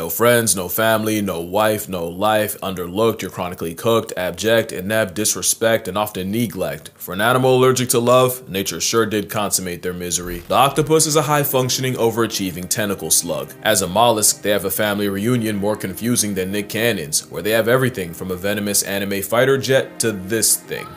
No friends, no family, no wife, no life, underlooked, you're chronically cooked, abject, inept, disrespect, and often neglect. For an animal allergic to love, nature sure did consummate their misery. The octopus is a high-functioning, overachieving tentacle slug. As a mollusk, they have a family reunion more confusing than Nick Cannon's, where they have everything from a venomous anime fighter jet to this thing.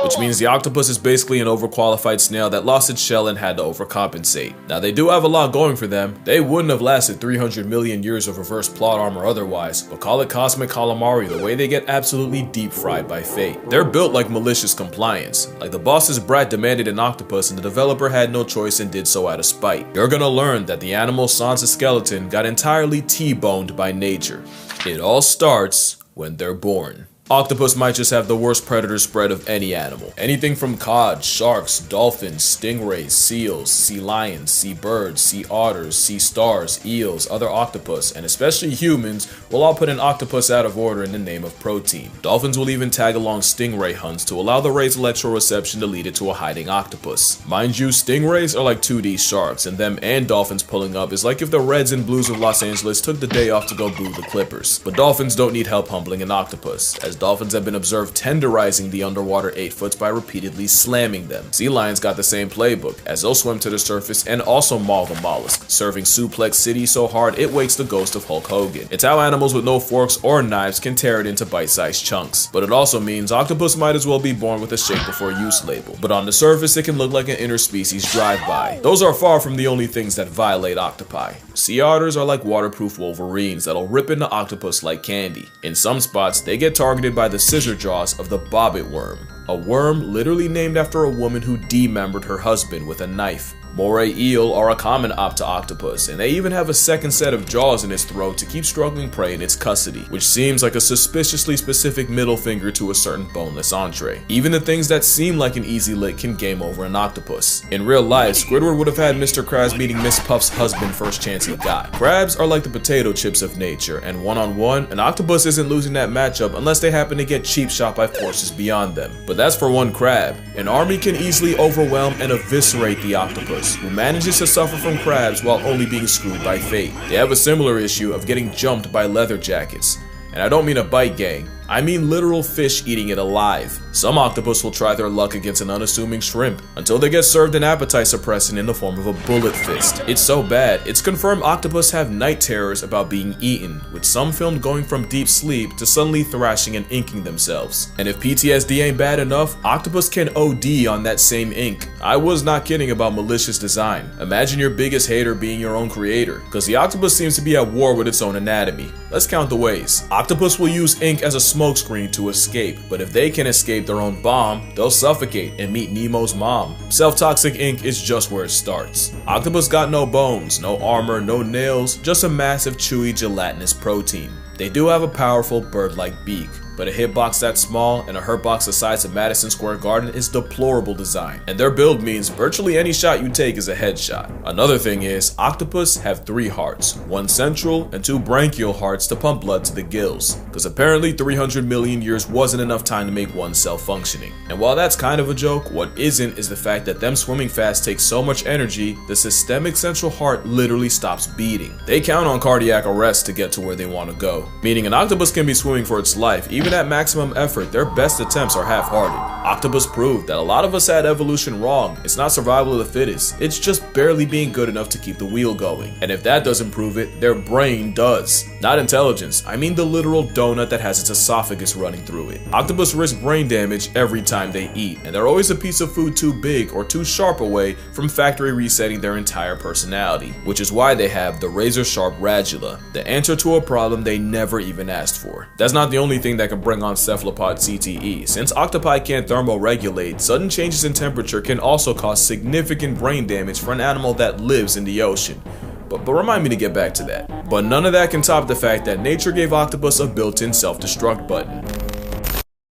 Which means the octopus is basically an overqualified snail that lost its shell and had to overcompensate. Now they do have a lot going for them. They wouldn't have lasted 300 million years of reverse plot armor otherwise, but call it cosmic calamari the way they get absolutely deep fried by fate. They're built like malicious compliance. Like the boss's brat demanded an octopus and the developer had no choice and did so out of spite. You're gonna learn that the animal sans a skeleton got entirely T-boned by nature. It all starts when they're born. Octopus might just have the worst predator spread of any animal. Anything from cod, sharks, dolphins, stingrays, seals, sea lions, sea birds, sea otters, sea stars, eels, other octopus, and especially humans will all put an octopus out of order in the name of protein. Dolphins will even tag along stingray hunts to allow the ray's electroreception to lead it to a hiding octopus. Mind you, stingrays are like 2D sharks, and them and dolphins pulling up is like if the Reds and Blues of Los Angeles took the day off to go boo the Clippers. But dolphins don't need help humbling an octopus, as dolphins have been observed tenderizing the underwater 8-foots by repeatedly slamming them. Sea lions got the same playbook, as they'll swim to the surface and also maul the mollusk, serving Suplex City so hard it wakes the ghost of Hulk Hogan. It's how animals with no forks or knives can tear it into bite-sized chunks. But it also means octopus might as well be born with a shake before use label. But on the surface it can look like an interspecies drive-by. Those are far from the only things that violate octopi. Sea otters are like waterproof wolverines that'll rip into octopus like candy. In some spots, they get targeted by the scissor jaws of the bobbit worm, a worm literally named after a woman who demembered her husband with a knife. Moray eel are a common opt to octopus, and they even have a second set of jaws in its throat to keep struggling prey in its custody, which seems like a suspiciously specific middle finger to a certain boneless entree. Even the things that seem like an easy lick can game over an octopus. In real life, Squidward would have had Mr. Krabs meeting Miss Puff's husband first chance he got. Crabs are like the potato chips of nature, and one-on-one, an octopus isn't losing that matchup unless they happen to get cheap shot by forces beyond them. But that's for one crab. An army can easily overwhelm and eviscerate the octopus, who manages to suffer from crabs while only being screwed by fate. They have a similar issue of getting jumped by leather jackets. And I don't mean a bite gang, I mean literal fish eating it alive. Some octopus will try their luck against an unassuming shrimp until they get served an appetite suppressant in the form of a bullet fist. It's so bad, it's confirmed octopus have night terrors about being eaten, with some filmed going from deep sleep to suddenly thrashing and inking themselves. And if PTSD ain't bad enough, octopus can OD on that same ink. I was not kidding about malicious design. Imagine your biggest hater being your own creator, cause the octopus seems to be at war with its own anatomy. Let's count the ways. Octopus will use ink as a smokescreen to escape, but if they can escape their own bomb, they'll suffocate and meet Nemo's mom. Self-toxic ink is just where it starts. Octopus got no bones, no armor, no nails, just a massive chewy gelatinous protein. They do have a powerful bird-like beak, but a hitbox that small and a hurtbox the size of Madison Square Garden is deplorable design, and their build means virtually any shot you take is a headshot. Another thing is, octopus have 3 hearts, 1 central and 2 branchial hearts to pump blood to the gills, because apparently 300 million years wasn't enough time to make one cell functioning. And while that's kind of a joke, what isn't is the fact that them swimming fast takes so much energy, the systemic central heart literally stops beating. They count on cardiac arrest to get to where they want to go, meaning an octopus can be swimming for its life. Even at maximum effort, their best attempts are half-hearted. Octopus proved that a lot of us had evolution wrong. It's not survival of the fittest, it's just barely being good enough to keep the wheel going. And if that doesn't prove it, their brain does. Not intelligence, I mean the literal donut that has its esophagus running through it. Octopus risk brain damage every time they eat, and they're always a piece of food too big or too sharp away from factory resetting their entire personality, which is why they have the razor-sharp radula, the answer to a problem they never even asked for. That's not the only thing that can bring on cephalopod CTE. Since octopi can't thermoregulate, sudden changes in temperature can also cause significant brain damage for an animal that lives in the ocean. But remind me to get back to that. But none of that can top the fact that nature gave octopus a built-in self-destruct button.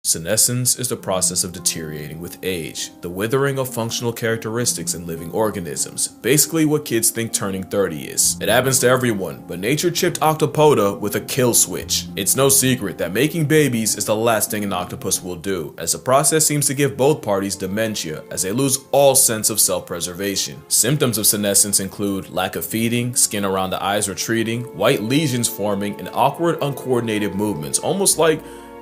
Senescence is the process of deteriorating with age, the withering of functional characteristics in living organisms, basically what kids think turning 30 is. It happens to everyone, but nature chipped Octopoda with a kill switch. It's no secret that making babies is the last thing an octopus will do, as the process seems to give both parties dementia, as they lose all sense of self-preservation. Symptoms of senescence include lack of feeding, skin around the eyes retreating, white lesions forming, and awkward, uncoordinated movements, almost like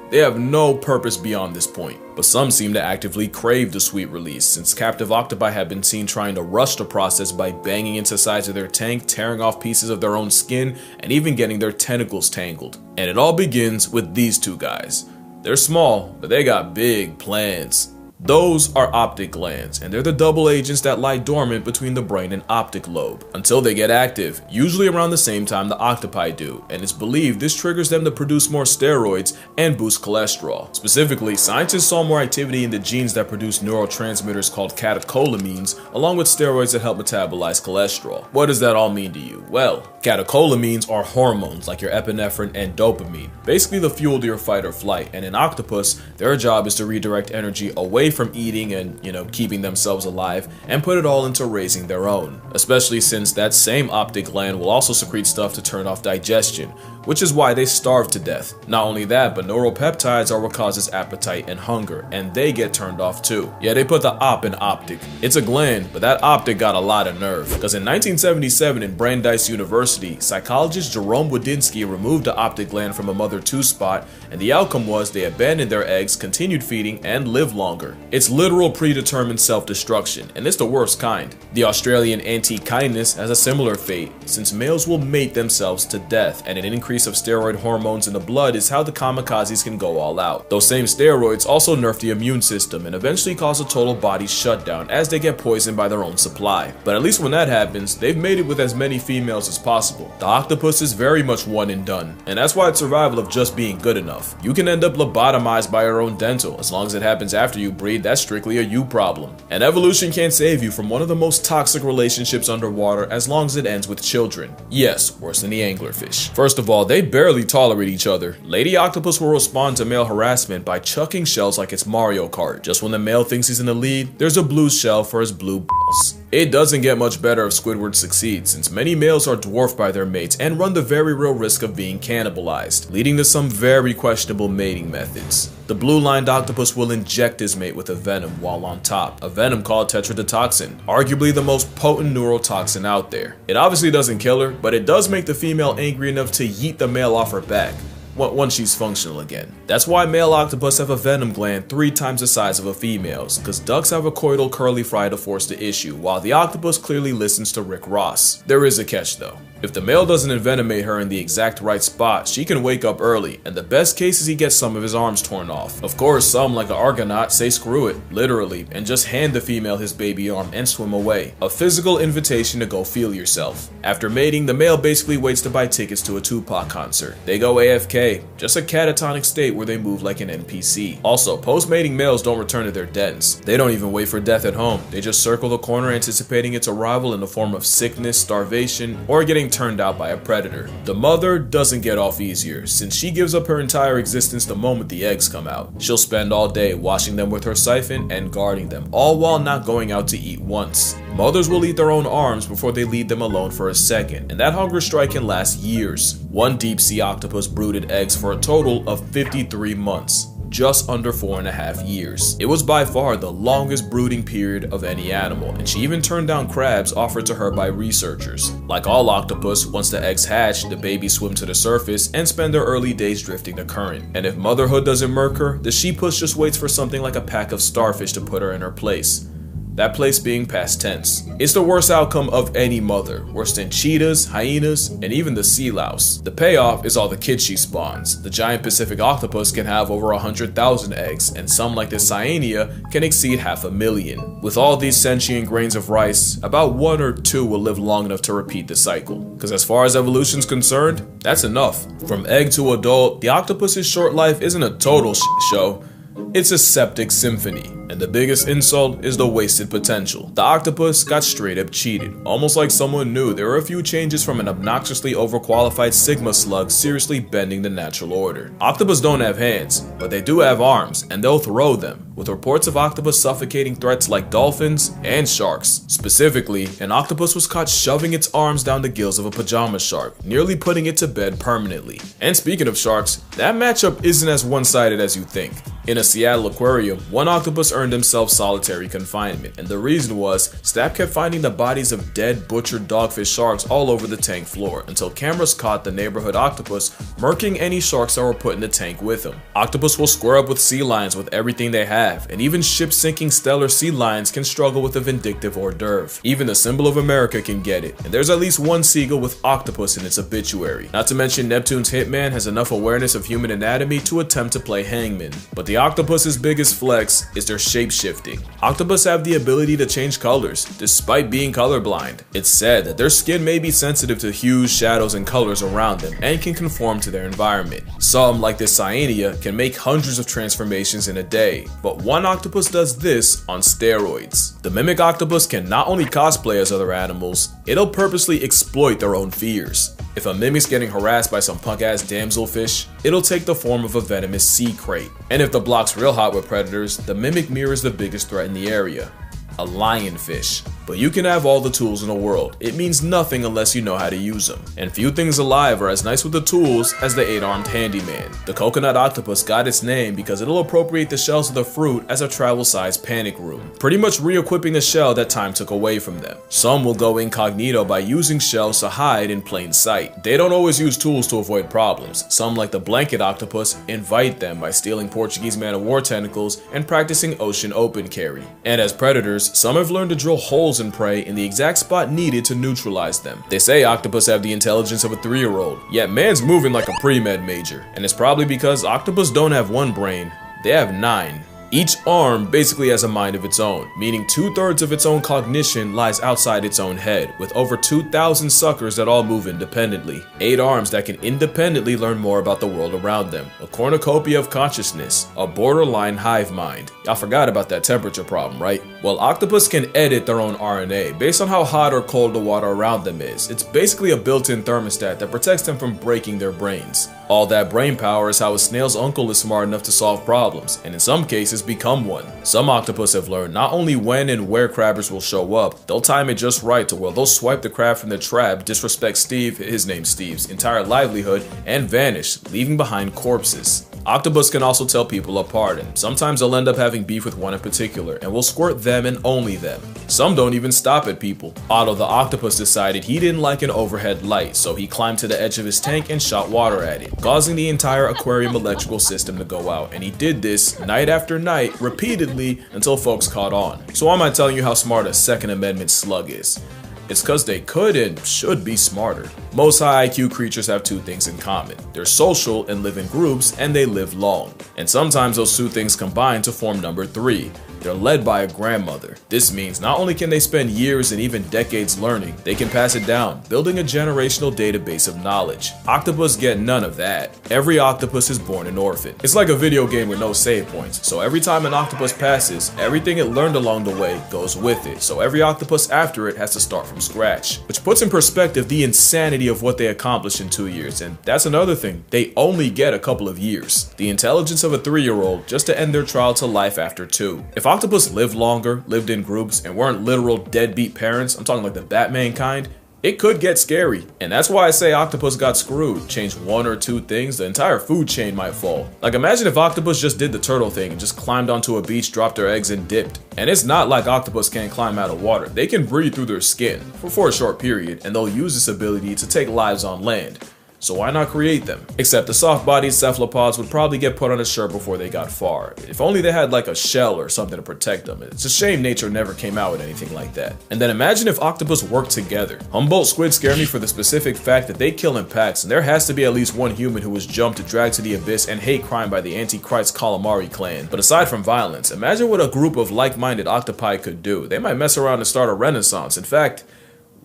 they have no purpose beyond this point. But some seem to actively crave the sweet release, since captive octopi have been seen trying to rush the process by banging into sides of their tank, tearing off pieces of their own skin, and even getting their tentacles tangled. And it all begins with these two guys. They're small, but they got big plans. Those are optic glands, and they're the double agents that lie dormant between the brain and optic lobe until they get active, usually around the same time the octopi do, and it's believed this triggers them to produce more steroids and boost cholesterol. Specifically, scientists saw more activity in the genes that produce neurotransmitters called catecholamines, along with steroids that help metabolize cholesterol. What does that all mean to you? Well, catecholamines are hormones like your epinephrine and dopamine, basically the fuel to your fight or flight, and in octopus, their job is to redirect energy away from eating and, keeping themselves alive and put it all into raising their own, especially since that same optic gland will also secrete stuff to turn off digestion, which is why they starve to death. Not only that, but neuropeptides are what causes appetite and hunger, and they get turned off too. Yeah, they put the op in optic. It's a gland, but that optic got a lot of nerve, because in 1977 in Brandeis University, psychologist Jerome Wodinsky removed the optic gland from a mother 2 spot, and the outcome was they abandoned their eggs, continued feeding, and lived longer. It's literal predetermined self-destruction, and it's the worst kind. The Australian anti-kindness has a similar fate, since males will mate themselves to death, and an increase of steroid hormones in the blood is how the kamikazes can go all out. Those same steroids also nerf the immune system and eventually cause a total body shutdown as they get poisoned by their own supply. But at least when that happens, they've mated with as many females as possible. The octopus is very much one and done, and that's why it's survival of just being good enough. You can end up lobotomized by your own dental. As long as it happens after you breed, that's strictly a you problem. And evolution can't save you from one of the most toxic relationships underwater as long as it ends with children. Yes, worse than the anglerfish. First of all, they barely tolerate each other. Lady octopus will respond to male harassment by chucking shells like it's Mario Kart. Just when the male thinks he's in the lead, there's a blue shell for his blue balls. It doesn't get much better if Squidward succeeds, since many males are dwarfed by their mates and run the very real risk of being cannibalized, leading to some very questionable mating methods. The blue-lined octopus will inject his mate with a venom while on top, a venom called tetrodotoxin, arguably the most potent neurotoxin out there. It obviously doesn't kill her, but it does make the female angry enough to yeet the male off her back once she's functional again. That's why male octopus have a venom gland 3 times the size of a female's, because ducks have a coital curly fry to force the issue, while the octopus clearly listens to Rick Ross. There is a catch though. If the male doesn't envenomate her in the exact right spot, she can wake up early, and the best case is he gets some of his arms torn off. Of course, some, like an Argonaut, say screw it, literally, and just hand the female his baby arm and swim away. A physical invitation to go feel yourself. After mating, the male basically waits to buy tickets to a Tupac concert. They go AFK, just a catatonic state where they move like an NPC. Also, post-mating males don't return to their dens. They don't even wait for death at home. They just circle the corner anticipating its arrival in the form of sickness, starvation, or getting turned out by a predator. The mother doesn't get off easier, since she gives up her entire existence the moment the eggs come out. She'll spend all day washing them with her siphon and guarding them, all while not going out to eat once. Mothers will eat their own arms before they leave them alone for a second, and that hunger strike can last years. One deep sea octopus brooded eggs for a total of 53 months. Just under 4.5 years. It was by far the longest brooding period of any animal, and she even turned down crabs offered to her by researchers. Like all octopus, once the eggs hatch, the babies swim to the surface and spend their early days drifting the current. And if motherhood doesn't murk her, the she-puss just waits for something like a pack of starfish to put her in her place. That place being past tense. It's the worst outcome of any mother, worse than cheetahs, hyenas, and even the sea louse. The payoff is all the kids she spawns. The giant Pacific octopus can have over 100,000 eggs, and some like the Cyanea can exceed 500,000. With all these sentient grains of rice, about 1 or 2 will live long enough to repeat the cycle. Because as far as evolution's concerned, that's enough. From egg to adult, the octopus's short life isn't a total show. It's a septic symphony, and the biggest insult is the wasted potential. The octopus got straight up cheated, almost like someone knew there were a few changes from an obnoxiously overqualified Sigma slug seriously bending the natural order. Octopus don't have hands, but they do have arms, and they'll throw them, with reports of octopus suffocating threats like dolphins and sharks. Specifically, an octopus was caught shoving its arms down the gills of a pajama shark, nearly putting it to bed permanently. And speaking of sharks, that matchup isn't as one-sided as you think. In a Seattle aquarium, one octopus earned himself solitary confinement, and the reason was, staff kept finding the bodies of dead, butchered dogfish sharks all over the tank floor, until cameras caught the neighborhood octopus murking any sharks that were put in the tank with him. Octopus will square up with sea lions with everything they have, and even ship-sinking stellar sea lions can struggle with a vindictive hors d'oeuvre. Even the symbol of America can get it, and there's at least one seagull with octopus in its obituary. Not to mention Neptune's hitman has enough awareness of human anatomy to attempt to play hangman. But the octopus's biggest flex is their shape-shifting. Octopus have the ability to change colors, despite being colorblind. It's said that their skin may be sensitive to hues, shadows, and colors around them, and can conform to their environment. Some, like this cyanea, can make hundreds of transformations in a day, but one octopus does this on steroids. The mimic octopus can not only cosplay as other animals, it'll purposely exploit their own fears. If a mimic's getting harassed by some punk-ass damselfish, it'll take the form of a venomous sea crate. And if the block's real hot with predators, the mimic mirrors the biggest threat in the area, a lionfish. But you can have all the tools in the world, it means nothing unless you know how to use them. And few things alive are as nice with the tools as the 8-armed handyman. The coconut octopus got its name because it'll appropriate the shells of the fruit as a travel-sized panic room, pretty much re-equipping the shell that time took away from them. Some will go incognito by using shells to hide in plain sight. They don't always use tools to avoid problems. Some, like the blanket octopus, invite them by stealing Portuguese man-of-war tentacles and practicing ocean open carry. And as predators, some have learned to drill holes in prey in the exact spot needed to neutralize them. They say octopus have the intelligence of a 3-year-old, yet man's moving like a pre-med major. And it's probably because octopus don't have one brain, they have 9. Each arm basically has a mind of its own, meaning 2/3 of its own cognition lies outside its own head, with over 2,000 suckers that all move independently. 8 arms that can independently learn more about the world around them, a cornucopia of consciousness, a borderline hive mind. Y'all forgot about that temperature problem, right? Well, octopus can edit their own RNA based on how hot or cold the water around them is. It's basically a built-in thermostat that protects them from breaking their brains. All that brain power is how a snail's uncle is smart enough to solve problems, and in some cases become one. Some octopus have learned not only when and where crabbers will show up, they'll time it just right to where they'll swipe the crab from the trap, disrespect Steve, his name's Steve's, entire livelihood, and vanish, leaving behind corpses. Octopus can also tell people apart, and sometimes they'll end up having beef with one in particular, and will squirt them and only them. Some don't even stop at people. Otto the octopus decided he didn't like an overhead light, so he climbed to the edge of his tank and shot water at it, causing the entire aquarium electrical system to go out, and he did this night after night, repeatedly, until folks caught on. So why am I telling you how smart a Second Amendment slug is? It's cause they could and should be smarter. Most high IQ creatures have 2 things in common. They're social and live in groups, and they live long. And sometimes those 2 things combine to form number 3. They're led by a grandmother. This means not only can they spend years and even decades learning, they can pass it down, building a generational database of knowledge. Octopus get none of that. Every octopus is born an orphan. It's like a video game with no save points, so every time an octopus passes, everything it learned along the way goes with it, so every octopus after it has to start from scratch. Which puts in perspective the insanity of what they accomplished in 2 years, and that's another thing, they only get a couple of years. The intelligence of a 3-year-old just to end their trial to life after 2. If octopus lived longer, lived in groups, and weren't literal deadbeat parents, I'm talking like the Batman kind, it could get scary. And that's why I say octopus got screwed. Change 1 or 2 things, the entire food chain might fall. Like imagine if octopus just did the turtle thing and just climbed onto a beach, dropped their eggs, and dipped. And it's not like octopus can't climb out of water. They can breathe through their skin for a short period, and they'll use this ability to take lives on land. So why not create them? Except the soft-bodied cephalopods would probably get put on a shirt before they got far. If only they had like a shell or something to protect them. It's a shame nature never came out with anything like that. And then imagine if octopus worked together. Humboldt squid scare me for the specific fact that they kill in packs, and there has to be at least one human who was jumped to drag to the abyss and hate crime by the Antichrist calamari clan. But aside from violence, imagine what a group of like-minded octopi could do. They might mess around and start a renaissance. In fact,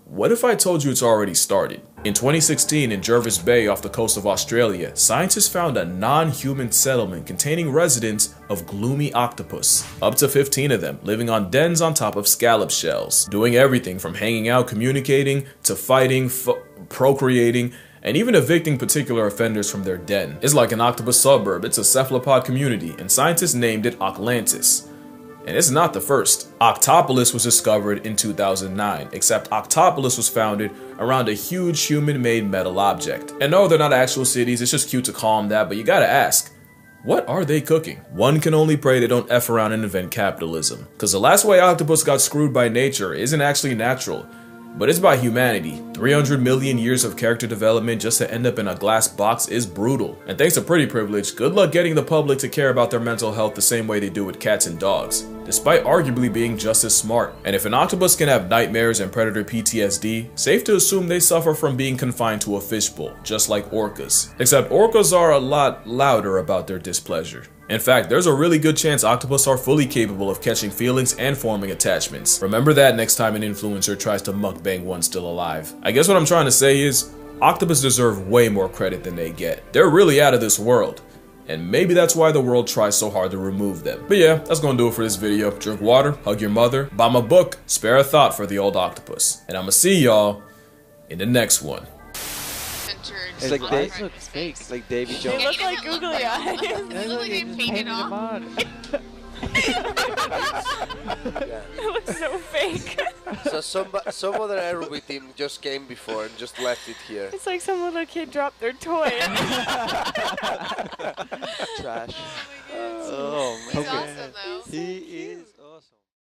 what if I told you it's already started? In 2016, in Jervis Bay off the coast of Australia, scientists found a non-human settlement containing residents of gloomy octopus. Up to 15 of them, living on dens on top of scallop shells, doing everything from hanging out, communicating, to fighting, procreating, and even evicting particular offenders from their den. It's like an octopus suburb. It's a cephalopod community, and scientists named it Octlantis. And it's not the first. Octopus was discovered in 2009, except Octopus was founded around a huge human-made metal object. And no, they're not actual cities, it's just cute to call them that, but you gotta ask, what are they cooking? One can only pray they don't F around and invent capitalism. Cause the last way octopus got screwed by nature isn't actually natural, but it's by humanity. 300 million years of character development just to end up in a glass box is brutal. And thanks to pretty privilege, good luck getting the public to care about their mental health the same way they do with cats and dogs, despite arguably being just as smart. And if an octopus can have nightmares and predator PTSD, safe to assume they suffer from being confined to a fishbowl, just like orcas. Except orcas are a lot louder about their displeasure. In fact, there's a really good chance octopus are fully capable of catching feelings and forming attachments. Remember that next time an influencer tries to mukbang one still alive. I guess what I'm trying to say is, octopus deserve way more credit than they get. They're really out of this world. And maybe that's why the world tries so hard to remove them. But yeah, that's gonna do it for this video. Drink water, hug your mother, buy my book, spare a thought for the old octopus. And I'ma see y'all in the next one. It's like they look fake. It's like Davy Jones. They look like googly eyes. They look like they painted them on. It looks so fake. So some other aerobic team just came before and just left it here. It's like some little kid dropped their toy. Trash. Oh.